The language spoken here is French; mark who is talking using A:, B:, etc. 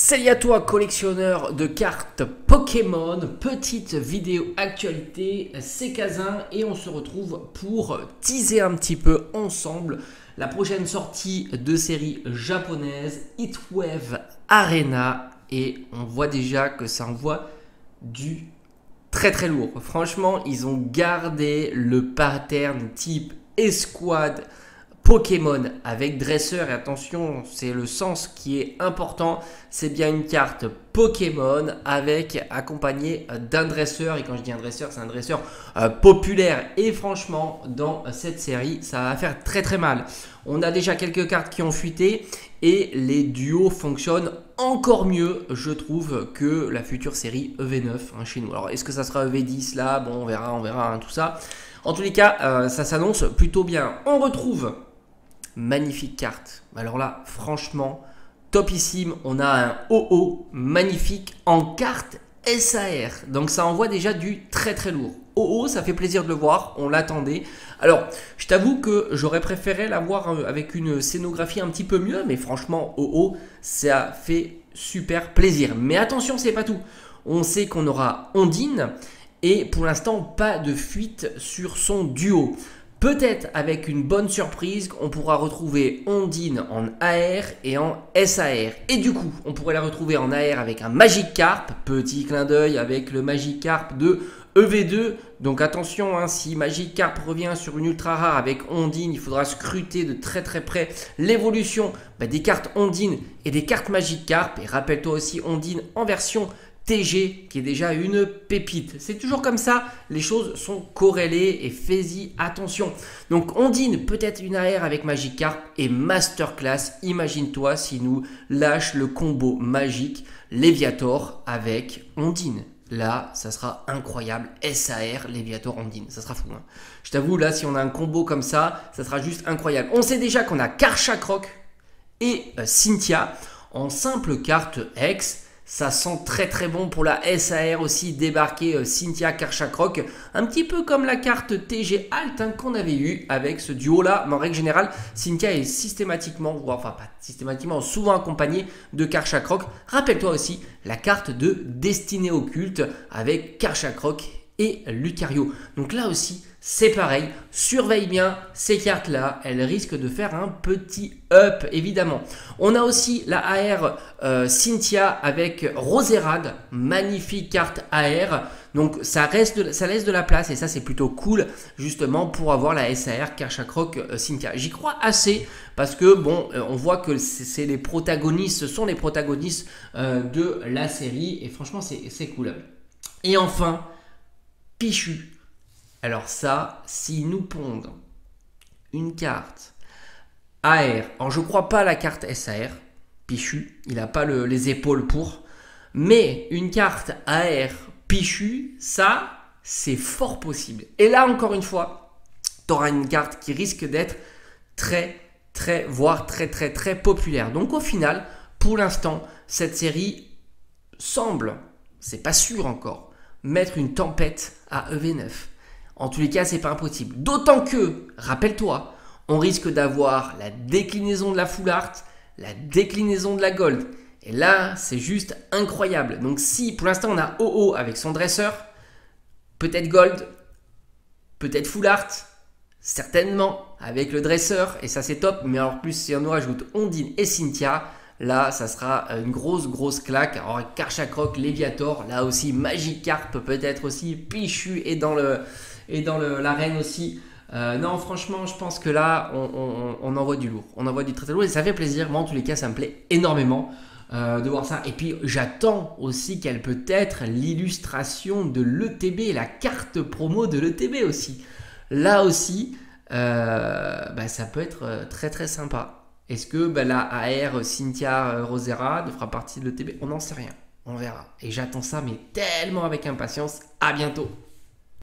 A: Salut à toi collectionneur de cartes Pokémon, petite vidéo actualité, c'est Kazin et on se retrouve pour teaser un petit peu ensemble la prochaine sortie de série japonaise Heatwave Arena et on voit déjà que ça envoie du très lourd. Franchement, ils ont gardé le pattern type escouade Pokémon avec dresseur et attention, c'est le sens qui est important, c'est bien une carte Pokémon avec accompagné d'un dresseur et quand je dis un dresseur, c'est un dresseur populaire et franchement dans cette série, ça va faire très mal. On a déjà quelques cartes qui ont fuité et les duos fonctionnent encore mieux, je trouve, que la future série EV9 chez nous. Alors, est-ce que ça sera EV10 là? Bon, on verra tout ça. En tous les cas, ça s'annonce plutôt bien. On retrouve magnifique carte. Alors là, franchement, topissime. On a un OO magnifique en carte SAR. Donc ça envoie déjà du très lourd. OO, ça fait plaisir de le voir. On l'attendait. Alors, je t'avoue que j'aurais préféré l'avoir avec une scénographie un petit peu mieux. Mais franchement, OO, ça fait super plaisir. Mais attention, c'est pas tout. On sait qu'on aura Ondine. Et pour l'instant, pas de fuite sur son duo. Peut-être avec une bonne surprise, on pourra retrouver Ondine en AR et en SAR. Et du coup, on pourrait la retrouver en AR avec un Magikarp. Petit clin d'œil avec le Magikarp de EV2. Donc attention, si Magikarp revient sur une ultra rare avec Ondine, il faudra scruter de très près l'évolution des cartes Ondine et des cartes Magikarp. Et rappelle-toi aussi Ondine en version TG qui est déjà une pépite. C'est toujours comme ça, les choses sont corrélées et fais-y attention. Donc Ondine, peut-être une AR avec Magikarp et Masterclass. Imagine-toi si nous lâche le combo magique Léviator avec Ondine. Là, ça sera incroyable. SAR, Léviator, Ondine. Ça sera fou. Je t'avoue, là, si on a un combo comme ça sera juste incroyable. On sait déjà qu'on a Karchakrok et Cynthia en simple carte X. Ça sent très bon pour la SAR aussi, débarquer Cynthia Karchakrok. Un petit peu comme la carte TG Alt qu'on avait eu avec ce duo-là. Mais en règle générale, Cynthia est systématiquement, enfin pas systématiquement, souvent accompagnée de Karchakrok. Rappelle-toi aussi la carte de Destinée Occulte avec Karchakrok et Lucario. Donc là aussi, c'est pareil, surveille bien ces cartes-là, elles risquent de faire un petit up, évidemment. On a aussi la AR Cynthia avec Roserade, magnifique carte AR. Donc ça laisse de la place et ça c'est plutôt cool justement pour avoir la SAR Karchakrok Cynthia. J'y crois assez parce que bon, on voit que c'est les protagonistes, ce sont les protagonistes de la série et franchement c'est cool. Et enfin, Pichu. Alors ça, s'ils nous pondent une carte AR, alors je crois pas à la carte SAR, Pichu, il n'a pas les épaules pour, mais une carte AR Pichu, ça, c'est fort possible. Et là, encore une fois, tu auras une carte qui risque d'être voire très populaire. Donc au final, pour l'instant, cette série semble, c'est pas sûr encore, mettre une tempête à EV9. En tous les cas, c'est pas impossible. D'autant que, rappelle-toi, on risque d'avoir la déclinaison de la Full Art, la déclinaison de la Gold. Et là, c'est juste incroyable. Donc si pour l'instant on a OO avec son dresseur, peut-être Gold, peut-être Full Art, certainement avec le dresseur, et ça c'est top. Mais en plus, si on nous rajoute Ondine et Cynthia, là, ça sera une grosse claque. Alors, Karchakrok, Léviator, là aussi, Magikarp, peut-être aussi, Pichu est dans l'arène aussi. Non, franchement, je pense que là, on envoie du lourd. On envoie du très lourd et ça fait plaisir. Moi, en tous les cas, ça me plaît énormément de voir ça. Et puis, j'attends aussi qu'elle peut être l'illustration de l'ETB, la carte promo de l'ETB aussi. Là aussi, ça peut être très sympa. Est-ce que la AR Cynthia Roserade fera partie de l'ETB? On n'en sait rien. On verra. Et j'attends ça, mais tellement avec impatience. À bientôt.